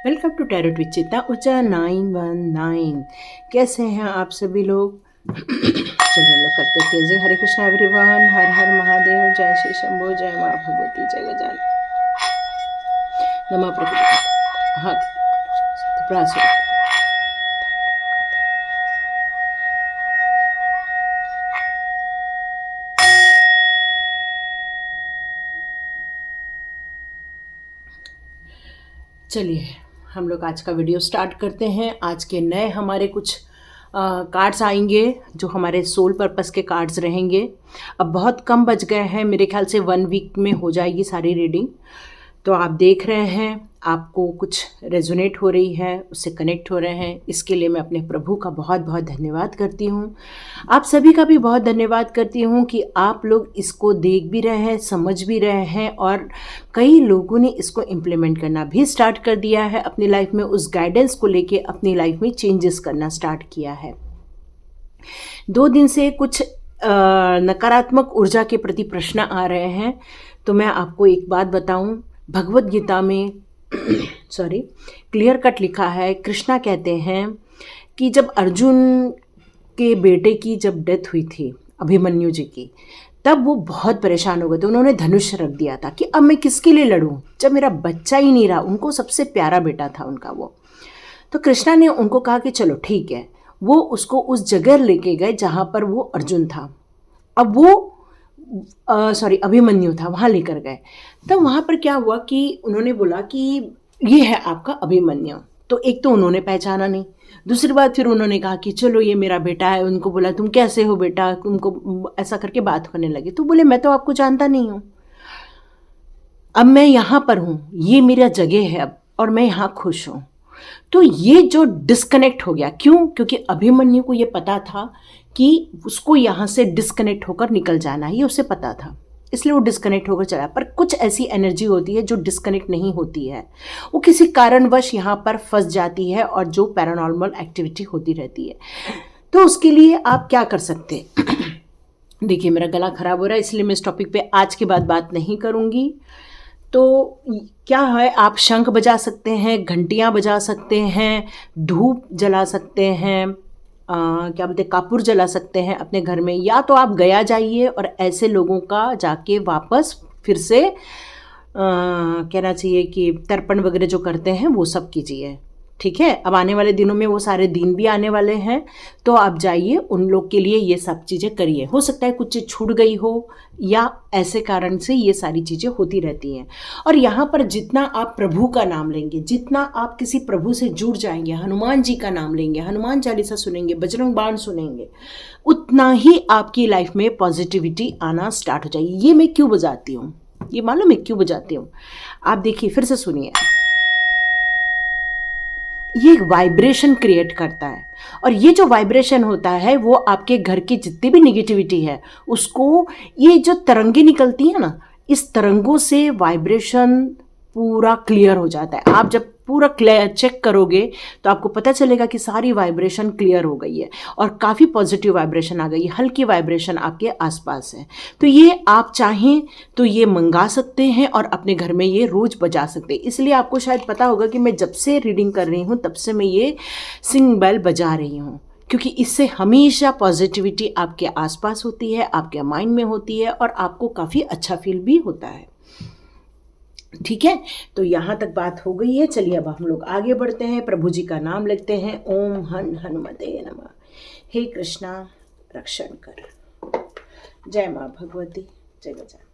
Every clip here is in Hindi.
वेलकम टू टैरोट विद चित्ता ऊंचा 919। कैसे हैं आप सभी लोग? चलिए हम लोग करते क्लेंजिंग। हरे कृष्णा एवरीवन, हर हर महादेव, जय श्री शंभो, जय माँ भगवती, जय गजान नमः प्रकृति। हाँ, प्रयास हो। चलिए हम लोग आज का वीडियो स्टार्ट करते हैं। आज के नए हमारे कुछ कार्ड्स आएंगे जो हमारे सोल पर्पस के कार्ड्स रहेंगे। अब बहुत कम बच गए हैं, मेरे ख्याल से 1 वीक में हो जाएगी सारी रीडिंग। तो आप देख रहे हैं, आपको कुछ रेजोनेट हो रही है, उससे कनेक्ट हो रहे हैं, इसके लिए मैं अपने प्रभु का बहुत बहुत धन्यवाद करती हूँ। आप सभी का भी बहुत धन्यवाद करती हूँ कि आप लोग इसको देख भी रहे हैं, समझ भी रहे हैं और कई लोगों ने इसको इम्प्लीमेंट करना भी स्टार्ट कर दिया है अपनी लाइफ में। उस गाइडेंस को लेके अपनी लाइफ में चेंजेस करना स्टार्ट किया है। 2 दिन से कुछ नकारात्मक ऊर्जा के प्रति प्रश्न आ रहे हैं। तो मैं आपको एक बात बताऊं, भगवत गीता में क्लियर कट लिखा है। कृष्णा कहते हैं कि जब अर्जुन के बेटे की जब डेथ हुई थी, अभिमन्यु जी की, तब वो बहुत परेशान हो गए थे। उन्होंने धनुष रख दिया था कि अब मैं किसके लिए लड़ूं जब मेरा बच्चा ही नहीं रहा। उनको सबसे प्यारा बेटा था उनका वो। तो कृष्णा ने उनको कहा कि चलो ठीक है। वो उसको उस जगह लेके गए जहाँ पर वो अर्जुन था। अब वो अभिमन्यु था, वहाँ लेकर गए। तब वहाँ पर क्या हुआ कि उन्होंने बोला कि ये है आपका अभिमन्यु। तो एक तो उन्होंने पहचाना नहीं, दूसरी बात फिर उन्होंने कहा कि चलो ये मेरा बेटा है। उनको बोला तुम कैसे हो बेटा, तुमको ऐसा करके बात करने लगे। तो बोले मैं तो आपको जानता नहीं हूँ, अब मैं यहाँ पर हूँ, ये मेरा जगह है अब और मैं यहाँ खुश हूँ। तो ये जो डिस्कनेक्ट हो गया, क्यों? क्योंकि अभिमन्यु को ये पता था कि उसको यहाँ से डिस्कनेक्ट होकर निकल जाना है, ये उसे पता था, इसलिए वो डिस्कनेक्ट होकर चला। पर कुछ ऐसी एनर्जी होती है जो डिस्कनेक्ट नहीं होती है, वो किसी कारणवश यहाँ पर फंस जाती है और जो पैरानॉर्मल एक्टिविटी होती रहती है। तो उसके लिए आप क्या कर सकते हैं? देखिए मेरा गला खराब हो रहा है, इसलिए मैं इस टॉपिक पे आज के बाद बात नहीं करूँगी। तो क्या है, आप शंख बजा सकते हैं, घंटियाँ बजा सकते हैं, धूप जला सकते हैं, क्या बोलते हैं, कापूर जला सकते हैं अपने घर में। या तो आप गया जाइए और ऐसे लोगों का जाके वापस फिर से कहना चाहिए कि तर्पण वगैरह जो करते हैं वो सब कीजिए। ठीक है, अब आने वाले दिनों में वो सारे दिन भी आने वाले हैं, तो आप जाइए उन लोग के लिए ये सब चीज़ें करिए। हो सकता है कुछ चीज़ छूट गई हो या ऐसे कारण से ये सारी चीज़ें होती रहती हैं। और यहाँ पर जितना आप प्रभु का नाम लेंगे, जितना आप किसी प्रभु से जुड़ जाएंगे, हनुमान जी का नाम लेंगे, हनुमान चालीसा सुनेंगे, बजरंग बाण सुनेंगे, उतना ही आपकी लाइफ में पॉजिटिविटी आना स्टार्ट हो जाएगी। ये मैं क्यों बजाती हूँ, ये मालूम है क्यों बजाती हूँ? आप देखिए, फिर से सुनिए। ये एक वाइब्रेशन क्रिएट करता है और ये जो वाइब्रेशन होता है वो आपके घर की जितनी भी निगेटिविटी है उसको, ये जो तरंगे निकलती है ना, इस तरंगों से वाइब्रेशन पूरा क्लियर हो जाता है। आप जब पूरा क्लियर चेक करोगे तो आपको पता चलेगा कि सारी वाइब्रेशन क्लियर हो गई है और काफ़ी पॉजिटिव वाइब्रेशन आ गई है, हल्की वाइब्रेशन आपके आसपास है। तो ये आप चाहें तो ये मंगा सकते हैं और अपने घर में ये रोज़ बजा सकते हैं। इसलिए आपको शायद पता होगा कि मैं जब से रीडिंग कर रही हूँ तब से मैं ये सिंग बेल बजा रही हूँ, क्योंकि इससे हमेशा पॉजिटिविटी आपके आसपास होती है, आपके माइंड में होती है और आपको काफ़ी अच्छा फील भी होता है। ठीक है, तो यहाँ तक बात हो गई है। चलिए अब हम लोग आगे बढ़ते हैं, प्रभु जी का नाम लेते हैं। ओम हन हनुमते नमः। हे कृष्णा रक्षण कर, जय माँ भगवती, जय गजानन।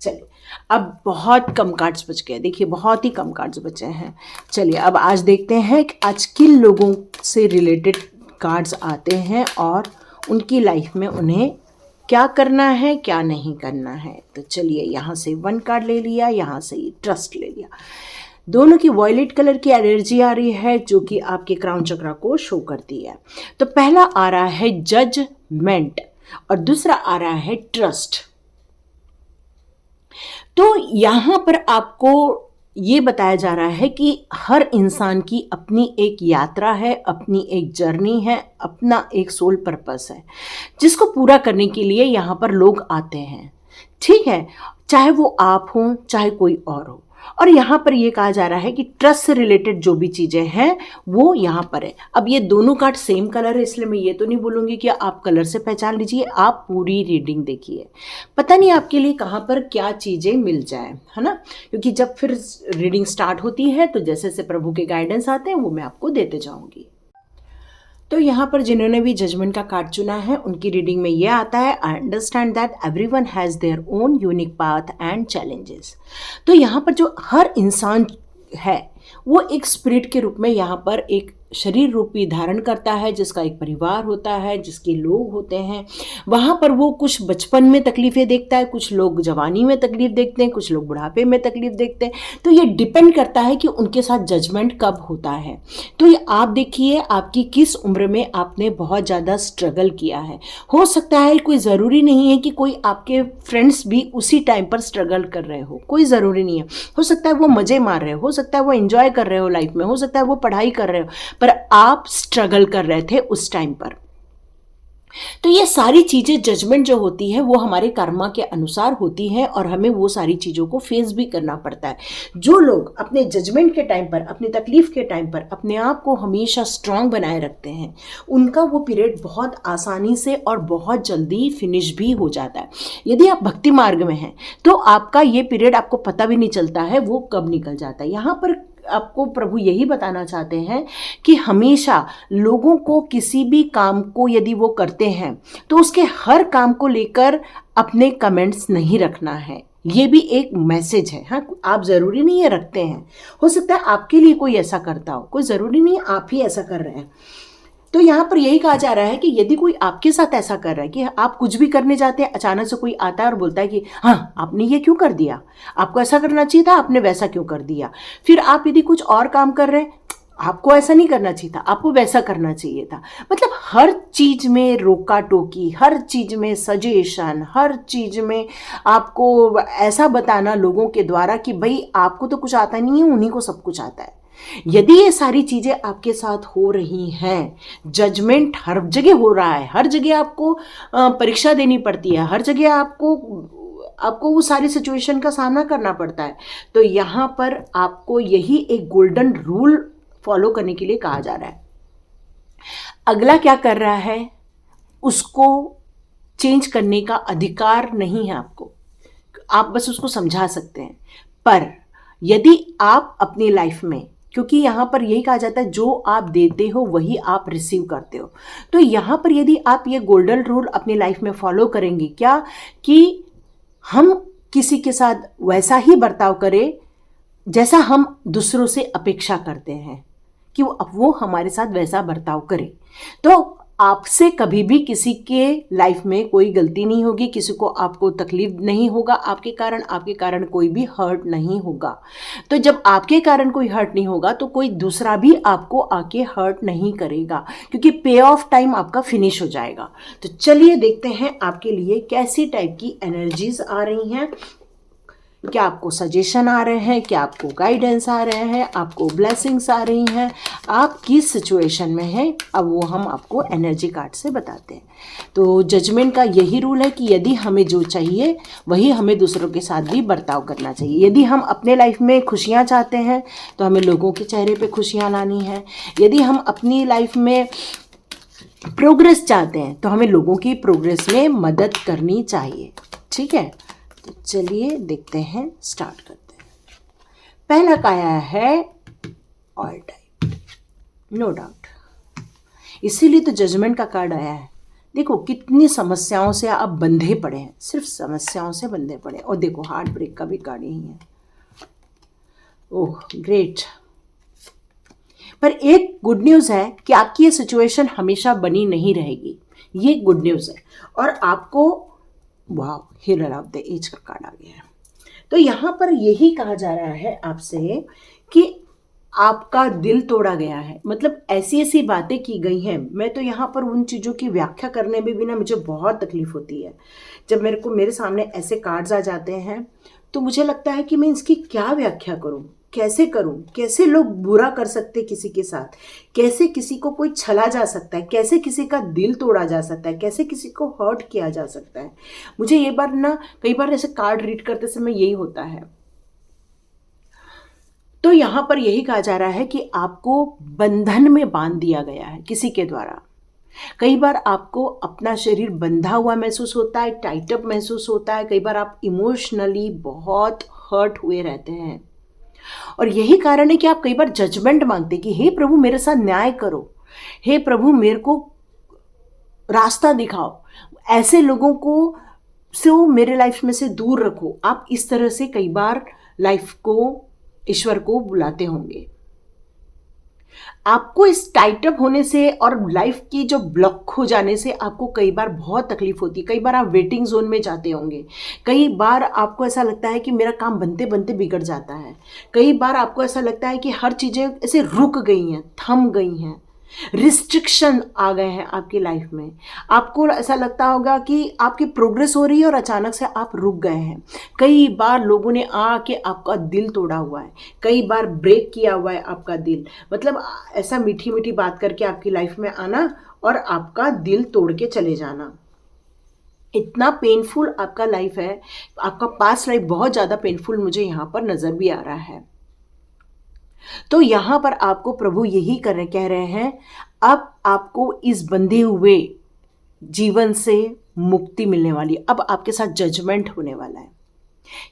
चलिए अब बहुत कम कार्ड्स बच गए, देखिए बहुत ही कम कार्ड्स बचे हैं। चलिए अब आज देखते हैं कि आज किन लोगों से रिलेटेड कार्ड्स आते हैं और उनकी लाइफ में उन्हें क्या करना है, क्या नहीं करना है। तो चलिए यहाँ से 1 कार्ड ले लिया, यहाँ से ट्रस्ट ले लिया। दोनों की वॉयलेट कलर की एनर्जी आ रही है जो कि आपके क्राउन चक्रा को शो करती है। तो पहला आ रहा है जजमेंट और दूसरा आ रहा है ट्रस्ट। तो यहाँ पर आपको ये बताया जा रहा है कि हर इंसान की अपनी एक यात्रा है, अपनी एक जर्नी है, अपना एक सोल पर्पस है जिसको पूरा करने के लिए यहाँ पर लोग आते हैं। ठीक है, चाहे वो आप हो चाहे कोई और हो। और यहाँ पर ये कहा जा रहा है कि ट्रस्ट से रिलेटेड जो भी चीज़ें हैं वो यहाँ पर है। अब ये दोनों कार्ड सेम कलर है, इसलिए मैं ये तो नहीं बोलूँगी कि आप कलर से पहचान लीजिए, आप पूरी रीडिंग देखिए। पता नहीं आपके लिए कहाँ पर क्या चीज़ें मिल जाए, है ना, क्योंकि जब फिर रीडिंग स्टार्ट होती है तो जैसे जैसे प्रभु के गाइडेंस आते हैं वो मैं आपको देते जाऊँगी। तो यहाँ पर जिन्होंने भी जजमेंट का कार्ड चुना है उनकी रीडिंग में ये आता है, I understand that everyone has their own unique path and challenges. तो यहाँ पर जो हर इंसान है वो एक स्पिरिट के रूप में यहाँ पर एक शरीर रूपी धारण करता है, जिसका एक परिवार होता है, जिसके लोग होते हैं। वहाँ पर वो कुछ बचपन में तकलीफ़ें देखता है, कुछ लोग जवानी में तकलीफ़ देखते हैं, कुछ लोग बुढ़ापे में तकलीफ़ देखते हैं। तो ये डिपेंड करता है कि उनके साथ जजमेंट कब होता है। तो ये आप देखिए आपकी किस उम्र में आपने बहुत ज़्यादा स्ट्रगल किया है। हो सकता है कोई ज़रूरी नहीं है कि कोई आपके फ्रेंड्स भी उसी टाइम पर स्ट्रगल कर रहे हो, कोई ज़रूरी नहीं है। हो सकता है वो मज़े मार रहे हो सकता है वो एंजॉय कर रहे हो लाइफ में, हो सकता है वो पढ़ाई कर रहे हो, पर आप स्ट्रगल कर रहे थे उस टाइम पर। तो ये सारी चीज़ें जजमेंट जो होती है वो हमारे कर्मा के अनुसार होती है और हमें वो सारी चीज़ों को फेस भी करना पड़ता है। जो लोग अपने जजमेंट के टाइम पर, अपनी तकलीफ के टाइम पर अपने आप को हमेशा स्ट्रांग बनाए रखते हैं, उनका वो पीरियड बहुत आसानी से और बहुत जल्दी फिनिश भी हो जाता है। यदि आप भक्ति मार्ग में हैं तो आपका ये पीरियड आपको पता भी नहीं चलता है वो कब निकल जाता है। यहाँ पर आपको प्रभु यही बताना चाहते हैं कि हमेशा लोगों को किसी भी काम को यदि वो करते हैं तो उसके हर काम को लेकर अपने कमेंट्स नहीं रखना है। ये भी एक मैसेज है। हाँ, आप ज़रूरी नहीं है रखते हैं, हो सकता है आपके लिए कोई ऐसा करता हो, कोई ज़रूरी नहीं है आप ही ऐसा कर रहे हैं। तो यहाँ पर यही कहा जा रहा है कि यदि कोई आपके साथ ऐसा कर रहा है कि आप कुछ भी करने जाते हैं, अचानक से कोई आता है और बोलता है कि हाँ आपने ये क्यों कर दिया, आपको ऐसा करना चाहिए था, आपने वैसा क्यों कर दिया। फिर आप यदि कुछ और काम कर रहे हैं, आपको ऐसा नहीं करना चाहिए था, आपको वैसा करना चाहिए था। मतलब हर चीज़ में रोका टोकी, हर चीज़ में सजेशन, हर चीज़ में आपको ऐसा बताना लोगों के द्वारा कि भाई आपको तो कुछ आता नहीं है, उन्हीं को सब कुछ आता है। यदि ये सारी चीज़ें आपके साथ हो रही हैं, जजमेंट हर जगह हो रहा है, हर जगह आपको परीक्षा देनी पड़ती है, हर जगह आपको वो सारी सिचुएशन का सामना करना पड़ता है, तो यहाँ पर आपको यही एक गोल्डन रूल फॉलो करने के लिए कहा जा रहा है। अगला क्या कर रहा है उसको चेंज करने का अधिकार नहीं है आपको, आप बस उसको समझा सकते हैं। पर यदि आप अपनी लाइफ में, क्योंकि यहाँ पर यही कहा जाता है जो आप देते हो वही आप रिसीव करते हो, तो यहाँ पर यदि आप ये गोल्डन रूल अपनी लाइफ में फॉलो करेंगे क्या कि हम किसी के साथ वैसा ही बर्ताव करें जैसा हम दूसरों से अपेक्षा करते हैं कि वो हमारे साथ वैसा बर्ताव करे, तो आपसे कभी भी किसी के लाइफ में कोई गलती नहीं होगी, किसी को आपको तकलीफ नहीं होगा, आपके कारण कोई भी हर्ट नहीं होगा। तो जब आपके कारण कोई हर्ट नहीं होगा तो कोई दूसरा भी आपको आके हर्ट नहीं करेगा, क्योंकि पे ऑफ टाइम आपका फिनिश हो जाएगा। तो चलिए देखते हैं आपके लिए कैसी टाइप की एनर्जीज आ रही हैं, क्या आपको सजेशन आ रहे हैं, क्या आपको गाइडेंस आ रहे हैं, आपको ब्लेसिंग्स आ रही हैं, आप किस सिचुएशन में हैं, अब वो हम आपको एनर्जी कार्ड से बताते हैं। तो जजमेंट का यही रूल है कि यदि हमें जो चाहिए वही हमें दूसरों के साथ भी बर्ताव करना चाहिए। यदि हम अपने लाइफ में खुशियाँ चाहते हैं तो हमें लोगों के चेहरे पे खुशियाँ लानी है। यदि हम अपनी लाइफ में प्रोग्रेस चाहते हैं तो हमें लोगों की प्रोग्रेस में मदद करनी चाहिए। ठीक है, तो चलिए देखते हैं, स्टार्ट करते हैं। पहला काया है ऑल टाइम, नो डाउट, इसीलिए तो जजमेंट का कार्ड आया है। देखो कितनी समस्याओं से आप बंधे पड़े हैं, सिर्फ समस्याओं से बंधे पड़े। और देखो हार्ट ब्रेक का भी कार्ड यही है। ओह ग्रेट, पर एक गुड न्यूज़ है कि आपकी ये सिचुएशन हमेशा बनी नहीं रहेगी, ये गुड न्यूज़ है। और आपको वाह, हीलर ऑफ द एज का कार्ड आ गया है। तो यहाँ पर यही कहा जा रहा है आपसे कि आपका दिल तोड़ा गया है, मतलब ऐसी ऐसी बातें की गई हैं। मैं तो यहाँ पर उन चीज़ों की व्याख्या करने में भी ना मुझे बहुत तकलीफ होती है। जब मेरे सामने ऐसे कार्ड्स आ जाते हैं तो मुझे लगता है कि मैं इसकी क्या व्याख्या करूँ, कैसे करूं, कैसे लोग बुरा कर सकते किसी के साथ, कैसे किसी को कोई छला जा सकता है, कैसे किसी का दिल तोड़ा जा सकता है, कैसे किसी को हर्ट किया जा सकता है। मुझे ये बार ना कई बार ऐसे कार्ड रीड करते समय यही होता है। तो यहाँ पर यही कहा जा रहा है कि आपको बंधन में बांध दिया गया है किसी के द्वारा। कई बार आपको अपना शरीर बंधा हुआ महसूस होता है, टाइटअप महसूस होता है, कई बार आप इमोशनली बहुत हर्ट हुए रहते हैं। और यही कारण है कि आप कई बार जजमेंट मांगते कि हे प्रभु मेरे साथ न्याय करो, हे प्रभु मेरे को रास्ता दिखाओ, ऐसे लोगों को से वो मेरे लाइफ में से दूर रखो। आप इस तरह से कई बार लाइफ को, ईश्वर को बुलाते होंगे। आपको इस टाइटअप होने से और लाइफ की जो ब्लॉक हो जाने से आपको कई बार बहुत तकलीफ होती है। कई बार आप वेटिंग जोन में जाते होंगे, कई बार आपको ऐसा लगता है कि मेरा काम बनते बनते बिगड़ जाता है, कई बार आपको ऐसा लगता है कि हर चीज़ें ऐसे रुक गई हैं, थम गई हैं, रिस्ट्रिक्शन आ गए हैं आपकी लाइफ में। आपको ऐसा लगता होगा कि आपकी प्रोग्रेस हो रही है और अचानक से आप रुक गए हैं। कई बार लोगों ने आके आपका दिल तोड़ा हुआ है, कई बार ब्रेक किया हुआ है आपका दिल, मतलब ऐसा मीठी मीठी बात करके आपकी लाइफ में आना और आपका दिल तोड़ के चले जाना। इतना पेनफुल आपका लाइफ है, आपका पास्ट लाइफ बहुत ज़्यादा पेनफुल मुझे यहाँ पर नज़र भी आ रहा है। तो यहाँ पर आपको प्रभु यही कह रहे हैं, अब आपको इस बंधे हुए जीवन से मुक्ति मिलने वाली। अब आपके साथ जजमेंट होने वाला है।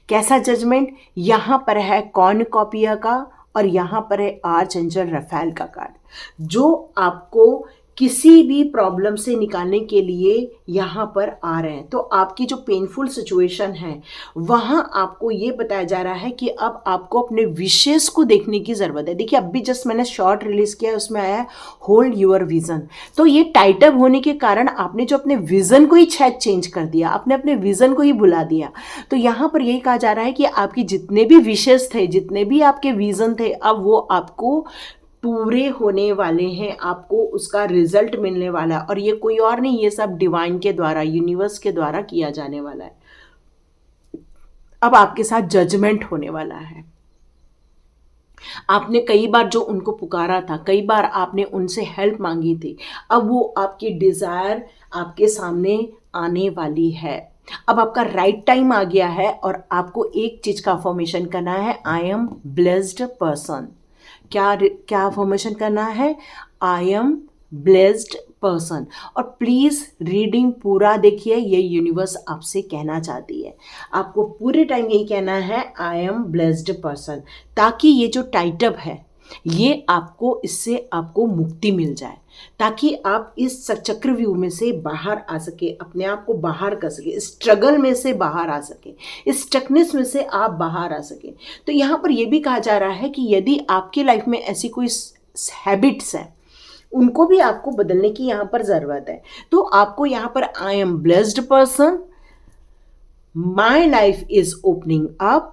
कैसा जजमेंट? यहाँ पर है कॉर्नुकोपिया का और यहाँ पर है आर्चएंजल रफाएल का कार्ड, जो आपको किसी भी प्रॉब्लम से निकालने के लिए यहाँ पर आ रहे हैं। तो आपकी जो पेनफुल सिचुएशन है वहाँ आपको ये बताया जा रहा है कि अब आपको अपने विशेष को देखने की ज़रूरत है। देखिए अभी जस्ट मैंने शॉर्ट रिलीज़ किया है, उसमें आया है होल्ड योर विज़न। तो ये टाइटअप होने के कारण आपने जो अपने विज़न को ही शायद चेंज कर दिया, आपने अपने विज़न को ही भुला दिया। तो यहाँ पर यही कहा जा रहा है कि आपकी जितने भी विशेष थे, जितने भी आपके विज़न थे, अब वो आपको पूरे होने वाले हैं, आपको उसका रिजल्ट मिलने वाला है। और ये कोई और नहीं, ये सब डिवाइन के द्वारा, यूनिवर्स के द्वारा किया जाने वाला है। अब आपके साथ जजमेंट होने वाला है। आपने कई बार जो उनको पुकारा था, कई बार आपने उनसे हेल्प मांगी थी, अब वो आपकी डिज़ायर आपके सामने आने वाली है। अब आपका राइट टाइम आ गया है और आपको एक चीज़ का अफर्मेशन करना है, आई एम ब्लेस्ड पर्सन। क्या फॉर्मेशन करना है? I am blessed person. और प्लीज़ रीडिंग पूरा देखिए, ये यूनिवर्स आपसे कहना चाहती है। आपको पूरे टाइम यही कहना है, आई एम ब्लेस्ड पर्सन, ताकि ये जो टाइटअप है ये आपको, इससे आपको मुक्ति मिल जाए, ताकि आप इस चक्रव्यूह में से बाहर आ सके, अपने आप को बाहर कर सके, स्ट्रगल में से बाहर आ सके, इस स्टकनेस में से आप बाहर आ सके। तो यहाँ पर यह भी कहा जा रहा है कि यदि आपकी लाइफ में ऐसी कोई हैबिट्स है, उनको भी आपको बदलने की यहाँ पर ज़रूरत है। तो आपको यहाँ पर I am blessed person, my life is opening up,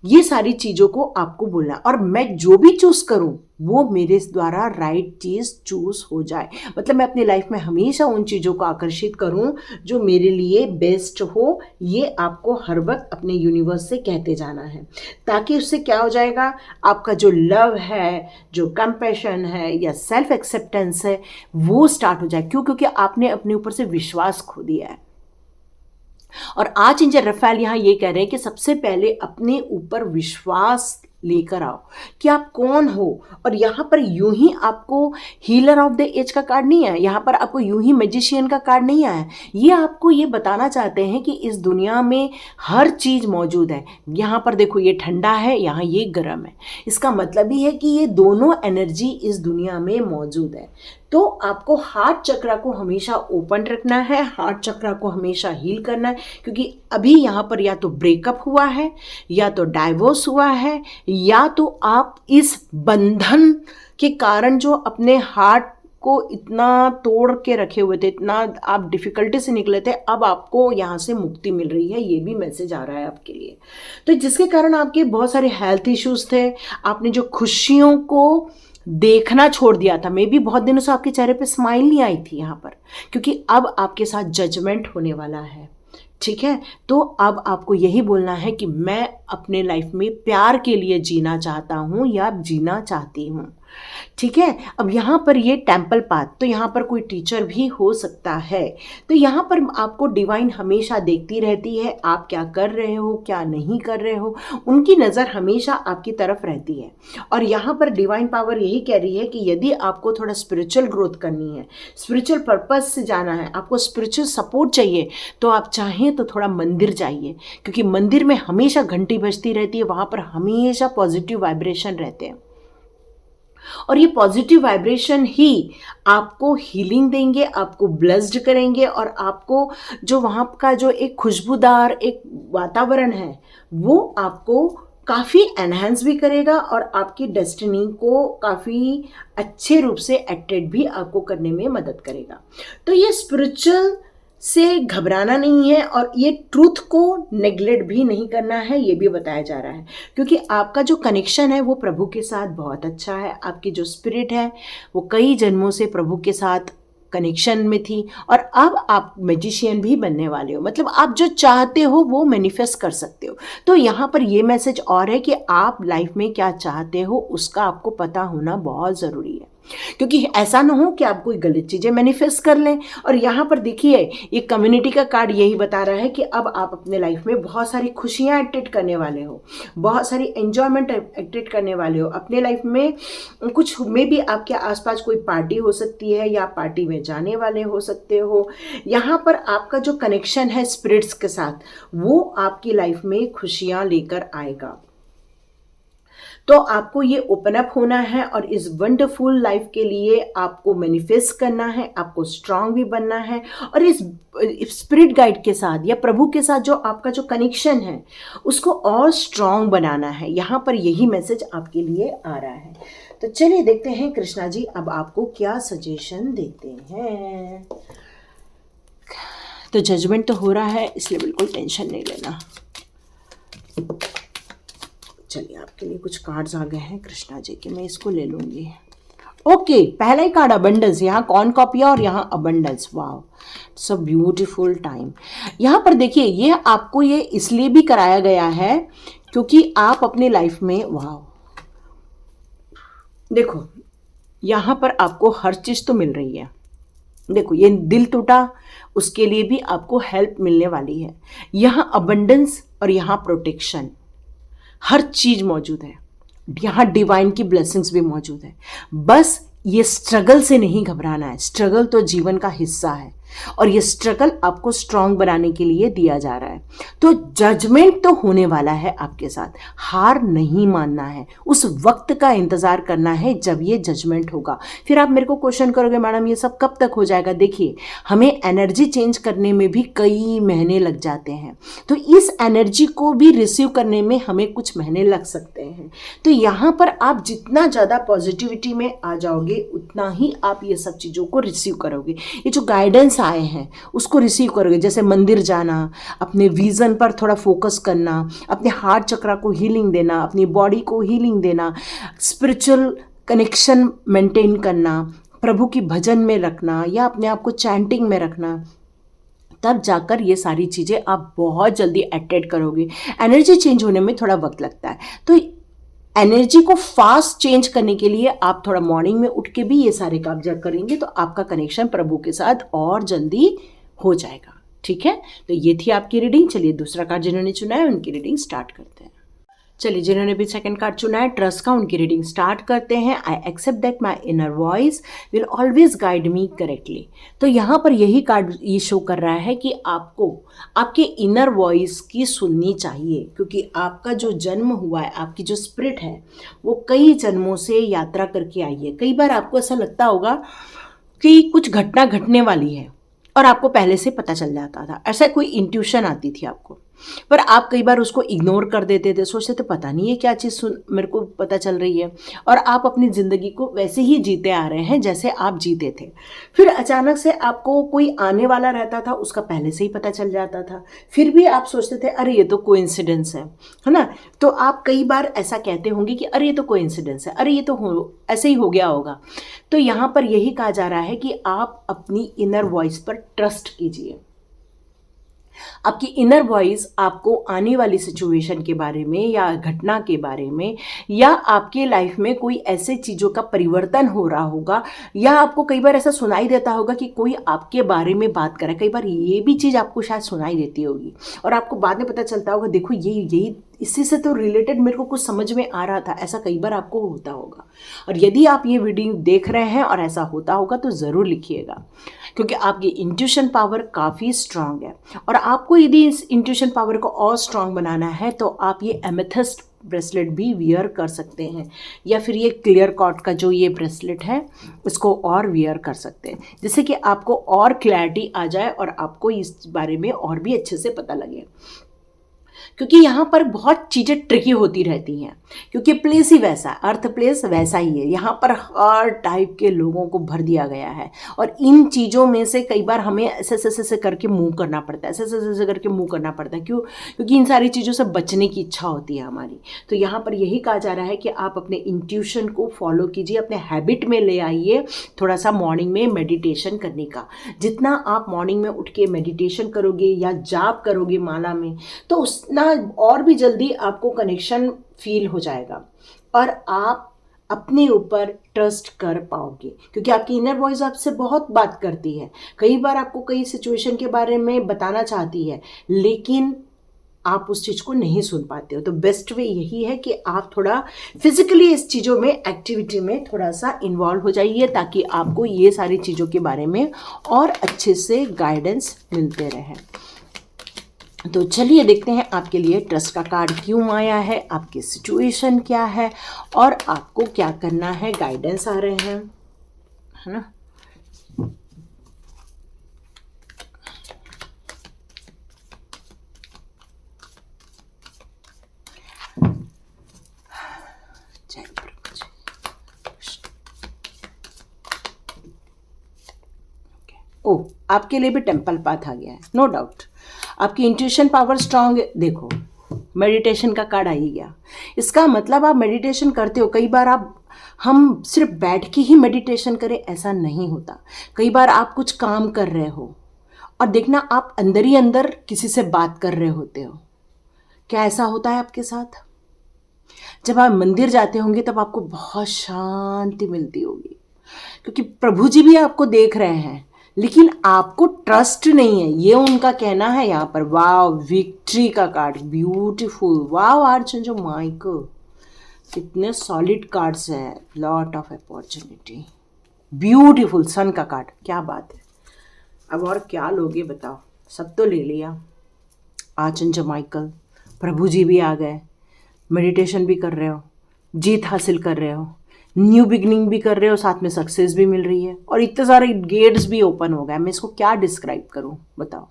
ये सारी चीज़ों को आपको बोलना, और मैं जो भी चूज़ करूं वो मेरे द्वारा राइट चीज़ चूज़ हो जाए। मतलब मैं अपनी लाइफ में हमेशा उन चीज़ों को आकर्षित करूं जो मेरे लिए बेस्ट हो। ये आपको हर वक्त अपने यूनिवर्स से कहते जाना है, ताकि उससे क्या हो जाएगा, आपका जो लव है, जो कंपैशन है या सेल्फ एक्सेप्टेंस है, वो स्टार्ट हो जाए। क्यों? क्योंकि आपने अपने ऊपर से विश्वास खो दिया है। और आर्चएंजल रफाएल यहाँ ये कह रहे हैं कि सबसे पहले अपने ऊपर विश्वास लेकर आओ कि आप कौन हो। और यहाँ पर यूं ही आपको हीलर ऑफ द एज का कार्ड नहीं है, यहाँ पर आपको यूं ही मैजिशियन का कार्ड नहीं आया। ये आपको ये बताना चाहते हैं कि इस दुनिया में हर चीज़ मौजूद है। यहाँ पर देखो, ये ठंडा है, यहाँ ये गर्म है। इसका मतलब ही है कि ये दोनों एनर्जी इस दुनिया में मौजूद है। तो आपको हार्ट चक्रा को हमेशा ओपन रखना है, हार्ट चक्रा को हमेशा हील करना है, क्योंकि अभी यहाँ पर या तो ब्रेकअप हुआ है, या तो डाइवोर्स हुआ है, या तो आप इस बंधन के कारण जो अपने हार्ट को इतना तोड़ के रखे हुए थे, इतना आप डिफ़िकल्टी से निकले थे, अब आपको यहाँ से मुक्ति मिल रही है। ये भी मैसेज आ रहा है आपके लिए। तो जिसके कारण आपके बहुत सारे हेल्थ इश्यूज़ थे, आपने जो खुशियों को देखना छोड़ दिया था, मे भी बहुत दिनों से आपके चेहरे पे स्माइल नहीं आई थी यहाँ पर, क्योंकि अब आपके साथ जजमेंट होने वाला है। ठीक है, तो अब आपको यही बोलना है कि मैं अपने लाइफ में प्यार के लिए जीना चाहता हूँ या जीना चाहती हूँ। ठीक है। अब यहाँ पर ये टेम्पल पाथ, तो यहाँ पर कोई टीचर भी हो सकता है। तो यहाँ पर आपको डिवाइन हमेशा देखती रहती है, आप क्या कर रहे हो क्या नहीं कर रहे हो, उनकी नज़र हमेशा आपकी तरफ रहती है। और यहाँ पर डिवाइन पावर यही कह रही है कि यदि आपको थोड़ा स्पिरिचुअल ग्रोथ करनी है, स्पिरिचुअल पर्पज से जाना है, आपको स्पिरिचुअल सपोर्ट चाहिए, तो आप चाहें तो थोड़ा मंदिर जाइए, क्योंकि मंदिर में हमेशा घंटी बजती रहती है, वहाँ पर हमेशा पॉजिटिव वाइब्रेशन रहते हैं। और ये पॉजिटिव वाइब्रेशन ही आपको हीलिंग देंगे, आपको ब्लेस्ड करेंगे, और आपको जो वहाँ का जो एक खुशबूदार एक वातावरण है वो आपको काफ़ी एनहांस भी करेगा और आपकी डेस्टिनी को काफ़ी अच्छे रूप से अट्रैक्ट भी आपको करने में मदद करेगा। तो ये स्पिरिचुअल से घबराना नहीं है और ये ट्रूथ को नेग्लेक्ट भी नहीं करना है, ये भी बताया जा रहा है, क्योंकि आपका जो कनेक्शन है वो प्रभु के साथ बहुत अच्छा है। आपकी जो स्पिरिट है वो कई जन्मों से प्रभु के साथ कनेक्शन में थी, और अब आप मैजिशियन भी बनने वाले हो, मतलब आप जो चाहते हो वो मैनिफेस्ट कर सकते हो। तो यहाँ पर ये मैसेज और है कि आप लाइफ में क्या चाहते हो उसका आपको पता होना बहुत ज़रूरी है, क्योंकि ऐसा ना हो कि आप कोई गलत चीज़ें मैनिफेस्ट कर लें। और यहाँ पर देखिए ये कम्युनिटी का कार्ड यही बता रहा है कि अब आप अपने लाइफ में बहुत सारी खुशियाँ अट्रैक्ट करने वाले हो, बहुत सारी एंजॉयमेंट अट्रैक्ट करने वाले हो अपने लाइफ में। कुछ में भी आपके आसपास कोई पार्टी हो सकती है या पार्टी में जाने वाले हो सकते हो। यहाँ पर आपका जो कनेक्शन है स्पिरिट्स के साथ वो आपकी लाइफ में खुशियाँ लेकर आएगा। तो आपको ये ओपन अप होना है और इस वंडरफुल लाइफ के लिए आपको मैनिफेस्ट करना है, आपको स्ट्रांग भी बनना है, और इस स्पिरिट गाइड के साथ या प्रभु के साथ जो आपका जो कनेक्शन है उसको और स्ट्रांग बनाना है। यहाँ पर यही मैसेज आपके लिए आ रहा है। तो चलिए देखते हैं कृष्णा जी अब आपको क्या सजेशन देते हैं। तो जजमेंट तो हो रहा है, इसलिए बिल्कुल टेंशन नहीं लेना। चलिए आपके लिए कुछ कार्ड्स आ गए हैं कृष्णा जी के, मैं इसको ले लूँगी। ओके, पहला ही कार्ड अबंडेंस, यहाँ कौन कॉपिया और यहाँ अबंडेंस। वाह, सो ब्यूटीफुल टाइम। यहाँ पर देखिए ये आपको ये इसलिए भी कराया गया है क्योंकि आप अपनी लाइफ में, वाह देखो यहाँ पर आपको हर चीज़ तो मिल रही है। देखो ये दिल टूटा, उसके लिए भी आपको हेल्प मिलने वाली है। यहाँ अबंडेंस और यहाँ प्रोटेक्शन, हर चीज़ मौजूद है। यहाँ डिवाइन की ब्लेसिंग्स भी मौजूद है। बस ये स्ट्रगल से नहीं घबराना है, स्ट्रगल तो जीवन का हिस्सा है और ये स्ट्रगल आपको स्ट्रांग बनाने के लिए दिया जा रहा है। तो जजमेंट तो होने वाला है आपके साथ, हार नहीं मानना है, उस वक्त का इंतज़ार करना है जब ये जजमेंट होगा। फिर आप मेरे को क्वेश्चन करोगे मैडम ये सब कब तक हो जाएगा। देखिए हमें एनर्जी चेंज करने में भी कई महीने लग जाते हैं, तो इस एनर्जी को भी रिसीव करने में हमें कुछ महीने लग सकते हैं। तो यहाँ पर आप जितना ज़्यादा पॉजिटिविटी में आ जाओगे उतना ही आप ये सब चीज़ों को रिसीव करोगे। ये जो गाइडेंस आए हैं उसको रिसीव करोगे, जैसे मंदिर जाना, अपने विजन पर थोड़ा फोकस करना, अपने हार्ट चक्रा को हीलिंग देना, अपनी बॉडी को हीलिंग देना, स्पिरिचुअल कनेक्शन मेंटेन करना, प्रभु की भजन में रखना या अपने आप को चैंटिंग में रखना, तब जाकर ये सारी चीज़ें आप बहुत जल्दी अट्रैक्ट करोगे। एनर्जी चेंज होने में थोड़ा वक्त लगता है, तो एनर्जी को फास्ट चेंज करने के लिए आप थोड़ा मॉर्निंग में उठ के भी ये सारे काम जब करेंगे तो आपका कनेक्शन प्रभु के साथ और जल्दी हो जाएगा। ठीक है, तो ये थी आपकी रीडिंग। चलिए दूसरा कार्ड जिन्होंने चुना है उनकी रीडिंग स्टार्ट करते हैं। चलिए जिन्होंने भी सेकंड कार्ड चुना है ट्रस्ट का, उनकी रीडिंग स्टार्ट करते हैं। I accept that my inner voice will always guide me correctly. तो यहाँ पर यही कार्ड ये शो कर रहा है कि आपको आपके इनर वॉइस की सुननी चाहिए, क्योंकि आपका जो जन्म हुआ है, आपकी जो स्पिरिट है वो कई जन्मों से यात्रा करके आई है। कई बार आपको ऐसा लगता होगा कि कुछ घटना घटने वाली है और आपको पहले से पता चल जाता था, ऐसा कोई इंट्यूशन आती थी आपको, पर आप कई बार उसको इग्नोर कर देते थे, सोचते थे पता नहीं है क्या चीज़ मेरे को पता चल रही है, और आप अपनी ज़िंदगी को वैसे ही जीते आ रहे हैं जैसे आप जीते थे। फिर अचानक से आपको कोई आने वाला रहता था, उसका पहले से ही पता चल जाता था, फिर भी आप सोचते थे अरे ये तो कोइंसिडेंस है ना। तो आप कई बार ऐसा कहते होंगे कि अरे ये तो कोइंसिडेंस है, अरे ये तो ऐसे ही हो गया होगा। तो यहाँ पर यही कहा जा रहा है कि आप अपनी इनर वॉइस पर ट्रस्ट कीजिए। आपकी इनर वॉइस आपको आने वाली सिचुएशन के बारे में या घटना के बारे में या आपके लाइफ में कोई ऐसे चीज़ों का परिवर्तन हो रहा होगा, या आपको कई बार ऐसा सुनाई देता होगा कि कोई आपके बारे में बात करे। कई बार ये भी चीज़ आपको शायद सुनाई देती होगी और आपको बाद में पता चलता होगा, देखो ये यही इसी से तो रिलेटेड मेरे को कुछ समझ में आ रहा था। ऐसा कई बार आपको होता होगा। और यदि आप ये वीडियो देख रहे हैं और ऐसा होता होगा तो ज़रूर लिखिएगा, क्योंकि आपकी इंट्यूशन पावर काफ़ी स्ट्रांग है। और आपको यदि इस इंट्यूशन पावर को और स्ट्रांग बनाना है तो आप ये एमेथिस्ट ब्रेसलेट भी वियर कर सकते हैं, या फिर ये क्लियर कॉट का जो ये ब्रेसलेट है इसको और वियर कर सकते हैं, जिससे कि आपको और क्लैरिटी आ जाए और आपको इस बारे में और भी अच्छे से पता लगे। क्योंकि यहाँ पर बहुत चीज़ें ट्रिकी होती रहती हैं, क्योंकि प्लेस ही वैसा है, अर्थ प्लेस वैसा ही है। यहाँ पर हर टाइप के लोगों को भर दिया गया है और इन चीज़ों में से कई बार हमें ऐसे ऐसे ऐसे करके मूव करना पड़ता है, ऐसे ऐसे ऐसे करके मूव करना पड़ता है। क्यों? क्योंकि इन सारी चीज़ों से बचने की इच्छा होती है हमारी। तो यहाँ पर यही कहा जा रहा है कि आप अपने इंट्यूशन को फॉलो कीजिए, अपने हैबिट में ले आइए थोड़ा सा मॉर्निंग में मेडिटेशन करने का। जितना आप मॉर्निंग में उठ के मेडिटेशन करोगे या जाप करोगे माला में, तो उतना और भी जल्दी आपको कनेक्शन फील हो जाएगा और आप अपने ऊपर ट्रस्ट कर पाओगे, क्योंकि आपकी इनर वॉइस आपसे बहुत बात करती है। कई बार आपको कई सिचुएशन के बारे में बताना चाहती है, लेकिन आप उस चीज़ को नहीं सुन पाते हो। तो बेस्ट वे यही है कि आप थोड़ा फिजिकली इस चीज़ों में, एक्टिविटी में थोड़ा सा इन्वॉल्व हो जाइए, ताकि आपको ये सारी चीज़ों के बारे में और अच्छे से गाइडेंस मिलते रहे। तो चलिए देखते हैं आपके लिए ट्रस्ट का कार्ड क्यों आया है, आपकी सिचुएशन क्या है और आपको क्या करना है। गाइडेंस आ रहे हैं, है ना। जय प्रभु जी। ओ, आपके लिए भी टेम्पल पाथ आ गया है, नो डाउट। आपकी इंट्यूशन पावर स्ट्रांग है। देखो, मेडिटेशन का कार्ड आ ही गया। इसका मतलब आप मेडिटेशन करते हो। कई बार हम सिर्फ बैठ के ही मेडिटेशन करें ऐसा नहीं होता। कई बार आप कुछ काम कर रहे हो और देखना आप अंदर ही अंदर किसी से बात कर रहे होते हो। क्या ऐसा होता है आपके साथ? जब आप मंदिर जाते होंगे तब आपको बहुत शांति मिलती होगी, क्योंकि प्रभु जी भी आपको देख रहे हैं, लेकिन आपको ट्रस्ट नहीं है, ये उनका कहना है यहाँ पर। वाव, विक्ट्री का card, beautiful. Wow archangel Michael, कितने सॉलिड कार्ड्स हैं। Lot of opportunity, beautiful. Sun का कार्ड, क्या बात है। अब और क्या लोगे बताओ, सब तो ले लिया। आर्चेंजल माइकल, प्रभु जी भी आ गए, मेडिटेशन भी कर रहे हो, जीत हासिल कर रहे हो, न्यू बिगनिंग भी कर रहे हो, साथ में सक्सेस भी मिल रही है और इतने सारे गेट्स भी ओपन हो गए। मैं इसको क्या डिस्क्राइब करूं बताओ।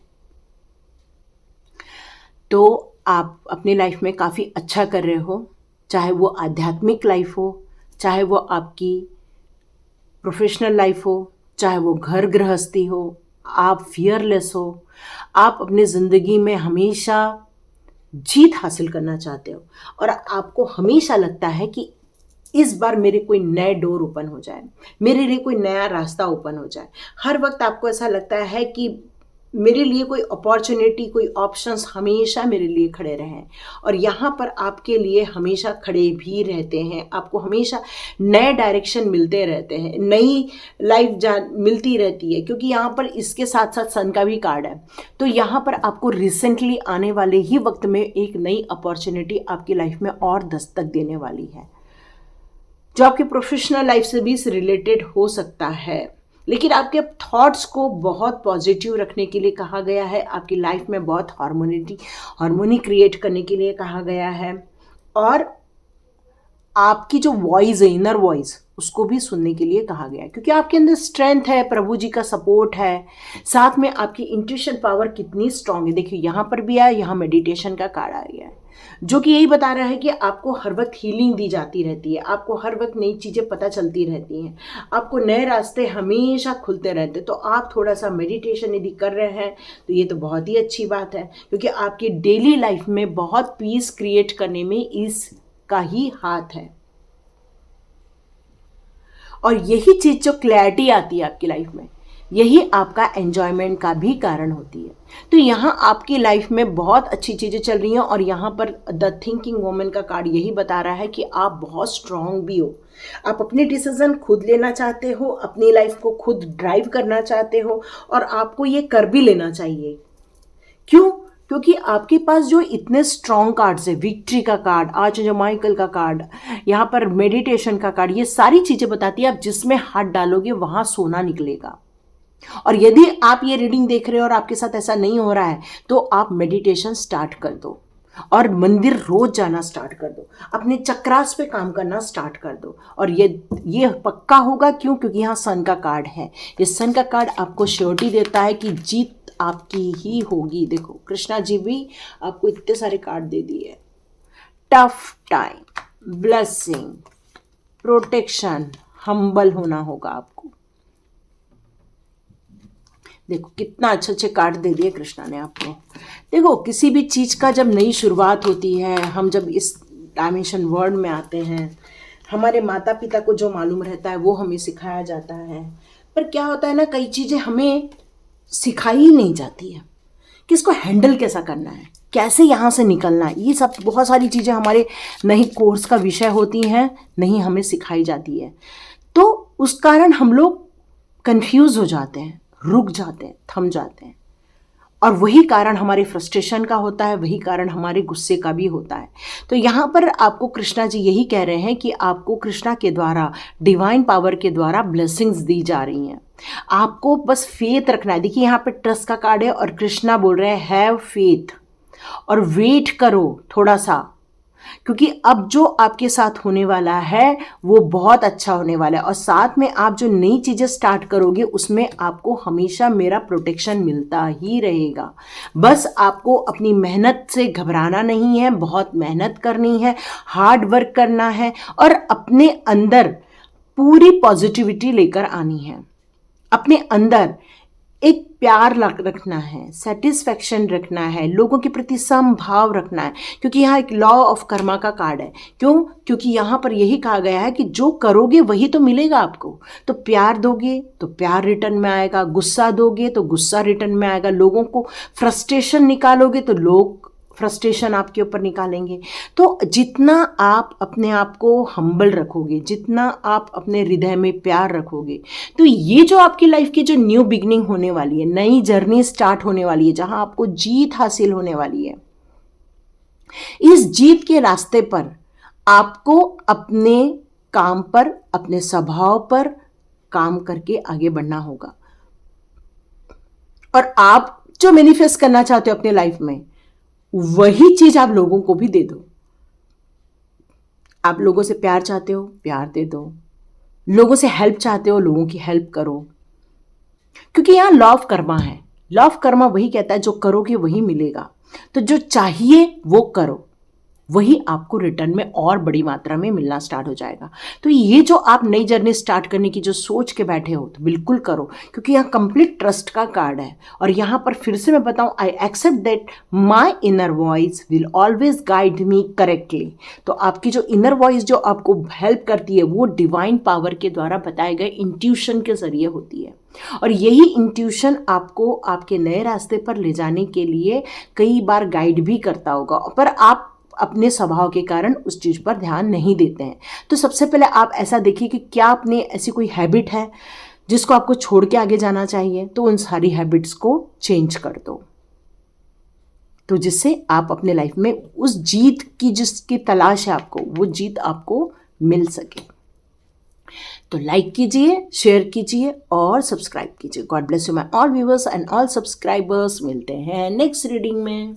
तो आप अपनी लाइफ में काफ़ी अच्छा कर रहे हो, चाहे वो आध्यात्मिक लाइफ हो, चाहे वो आपकी प्रोफेशनल लाइफ हो, चाहे वो घर गृहस्थी हो। आप फियरलेस हो, आप अपनी ज़िंदगी में हमेशा जीत हासिल करना चाहते हो और आपको हमेशा लगता है कि इस बार मेरे कोई नए डोर ओपन हो जाए, मेरे लिए कोई नया रास्ता ओपन हो जाए। हर वक्त आपको ऐसा लगता है कि मेरे लिए कोई अपॉर्चुनिटी, कोई ऑप्शंस हमेशा मेरे लिए खड़े रहें, और यहाँ पर आपके लिए हमेशा खड़े भी रहते हैं। आपको हमेशा नए डायरेक्शन मिलते रहते हैं, नई लाइफ मिलती रहती है, क्योंकि यहाँ पर इसके साथ साथ सन का भी कार्ड है। तो यहाँ पर आपको रिसेंटली आने वाले ही वक्त में एक नई अपॉर्चुनिटी आपकी लाइफ में और दस्तक देने वाली है, जो आपकी प्रोफेशनल लाइफ से भी रिलेटेड हो सकता है। लेकिन आपके थॉट्स को बहुत पॉजिटिव रखने के लिए कहा गया है, आपकी लाइफ में बहुत हार्मोनी क्रिएट करने के लिए कहा गया है, और आपकी जो वॉइस है, इनर वॉइस, उसको भी सुनने के लिए कहा गया है, क्योंकि आपके अंदर स्ट्रेंथ है, प्रभु जी का सपोर्ट है, साथ में आपकी इंट्यूशन पावर कितनी स्ट्रांग है। देखिए यहाँ पर भी है, यहाँ मेडिटेशन का कार्ड आ गया है, जो कि यही बता रहा है कि आपको हर वक्त हीलिंग दी जाती रहती है, आपको हर वक्त नई चीज़ें पता चलती रहती हैं, आपको नए रास्ते हमेशा खुलते रहते हैं। तो आप थोड़ा सा मेडिटेशन यदि कर रहे हैं तो ये तो बहुत ही अच्छी बात है, क्योंकि आपकी डेली लाइफ में बहुत पीस क्रिएट करने में इसका ही हाथ है। और यही चीज़ जो क्लैरिटी आती है आपकी लाइफ में, यही आपका एन्जॉयमेंट का भी कारण होती है। तो यहाँ आपकी लाइफ में बहुत अच्छी चीज़ें चल रही हैं और यहाँ पर द थिंकिंग वुमन का कार्ड यही बता रहा है कि आप बहुत स्ट्रांग भी हो, आप अपने डिसीजन खुद लेना चाहते हो, अपनी लाइफ को खुद ड्राइव करना चाहते हो और आपको ये कर भी लेना चाहिए। क्यों? क्योंकि आपके पास जो इतने स्ट्रॉन्ग कार्ड्स है, विक्ट्री का कार्ड, आर्चएंजल माइकल का कार्ड, यहाँ पर मेडिटेशन का कार्ड, ये सारी चीज़ें बताती है आप जिसमें हाथ डालोगे वहाँ सोना निकलेगा। और यदि आप ये रीडिंग देख रहे हो और आपके साथ ऐसा नहीं हो रहा है तो आप मेडिटेशन स्टार्ट कर दो और मंदिर रोज जाना स्टार्ट कर दो, अपने चक्रास पे काम करना स्टार्ट कर दो और ये पक्का होगा। क्यों? क्योंकि यहाँ सन का कार्ड है। ये सन का कार्ड आपको श्योरिटी देता है कि जीत आपकी ही होगी। देखो कृष्णा जी भी आपको इतने सारे कार्ड दे दिए, tough time, blessing, protection, humble होना होगा आपको। देखो कितना अच्छे अच्छे कार्ड दे दिए कृष्णा ने आपको। देखो किसी भी चीज़ का जब नई शुरुआत होती है, हम जब इस डायमेंशन वर्ल्ड में आते हैं, हमारे माता पिता को जो मालूम रहता है वो हमें सिखाया जाता है। पर क्या होता है ना, कई चीज़ें हमें सिखाई ही नहीं जाती है कि इसको हैंडल कैसा करना है, कैसे यहाँ से निकलना है। ये सब बहुत सारी चीज़ें हमारे नहीं कोर्स का विषय होती हैं, नहीं हमें सिखाई जाती है। तो उस कारण हम लोग कंफ्यूज हो जाते हैं, रुक जाते हैं, थम जाते हैं और वही कारण हमारे फ्रस्ट्रेशन का होता है, वही कारण हमारे गुस्से का भी होता है। तो यहाँ पर आपको कृष्णा जी यही कह रहे हैं कि आपको कृष्णा के द्वारा, डिवाइन पावर के द्वारा ब्लेसिंग्स दी जा रही हैं। आपको बस फेथ रखना है। देखिए यहाँ पे ट्रस्ट का कार्ड है और कृष्णा बोल रहे हैं हैव फेथ और वेट करो थोड़ा सा, क्योंकि अब जो आपके साथ होने वाला है वो बहुत अच्छा होने वाला है और साथ में आप जो नई चीज़ें स्टार्ट करोगे उसमें आपको हमेशा मेरा प्रोटेक्शन मिलता ही रहेगा। बस आपको अपनी मेहनत से घबराना नहीं है, बहुत मेहनत करनी है, हार्ड वर्क करना है और अपने अंदर पूरी पॉजिटिविटी लेकर आनी है। अपने अंदर एक प्यार रखना है, सेटिस्फैक्शन रखना है, लोगों के प्रति समभाव रखना है, क्योंकि यहाँ एक लॉ ऑफ कर्मा का कार्ड है। क्यों? क्योंकि यहाँ पर यही कहा गया है कि जो करोगे वही तो मिलेगा आपको। तो प्यार दोगे तो प्यार रिटर्न में आएगा, गुस्सा दोगे तो गुस्सा रिटर्न में आएगा, लोगों को फ्रस्ट्रेशन निकालोगे तो लोग फ्रस्ट्रेशन आपके ऊपर निकालेंगे। तो जितना आप अपने आप को हम्बल रखोगे, जितना आप अपने हृदय में प्यार रखोगे, तो ये जो आपकी लाइफ की जो न्यू बिगनिंग होने वाली है, नई जर्नी स्टार्ट होने वाली है, जहां आपको जीत हासिल होने वाली है, इस जीत के रास्ते पर आपको अपने काम पर, अपने स्वभाव पर काम करके आगे बढ़ना होगा। और आप जो मैनिफेस्ट करना चाहते हो अपने लाइफ में, वही चीज आप लोगों को भी दे दो। आप लोगों से प्यार चाहते हो, प्यार दे दो। लोगों से हेल्प चाहते हो, लोगों की हेल्प करो, क्योंकि यहां लॉ ऑफ कर्मा है। लॉ ऑफ कर्मा वही कहता है जो करोगे वही मिलेगा। तो जो चाहिए वो करो, वही आपको रिटर्न में और बड़ी मात्रा में मिलना स्टार्ट हो जाएगा। तो ये जो आप नई जर्नी स्टार्ट करने की जो सोच के बैठे हो, तो बिल्कुल करो, क्योंकि यहाँ कंप्लीट ट्रस्ट का कार्ड है। और यहाँ पर फिर से मैं बताऊँ, I accept that my inner voice will always guide me correctly. तो आपकी जो इनर वॉइस जो आपको हेल्प करती है वो डिवाइन पावर के द्वारा बताए गए इंट्यूशन के जरिए होती है। और यही इंट्यूशन आपको आपके नए रास्ते पर ले जाने के लिए कई बार गाइड भी करता होगा, पर आप अपने स्वभाव के कारण उस चीज़ पर ध्यान नहीं देते हैं। तो सबसे पहले आप ऐसा देखिए कि क्या अपने ऐसी कोई हैबिट है जिसको आपको छोड़ के आगे जाना चाहिए, तो उन सारी हैबिट्स को चेंज कर दो, तो जिससे आप अपने लाइफ में उस जीत की जिसकी तलाश है आपको, वो जीत आपको मिल सके। तो लाइक कीजिए, शेयर कीजिए और सब्सक्राइब कीजिए। God bless you my all viewers and all subscribers. मिलते हैं नेक्स्ट रीडिंग में।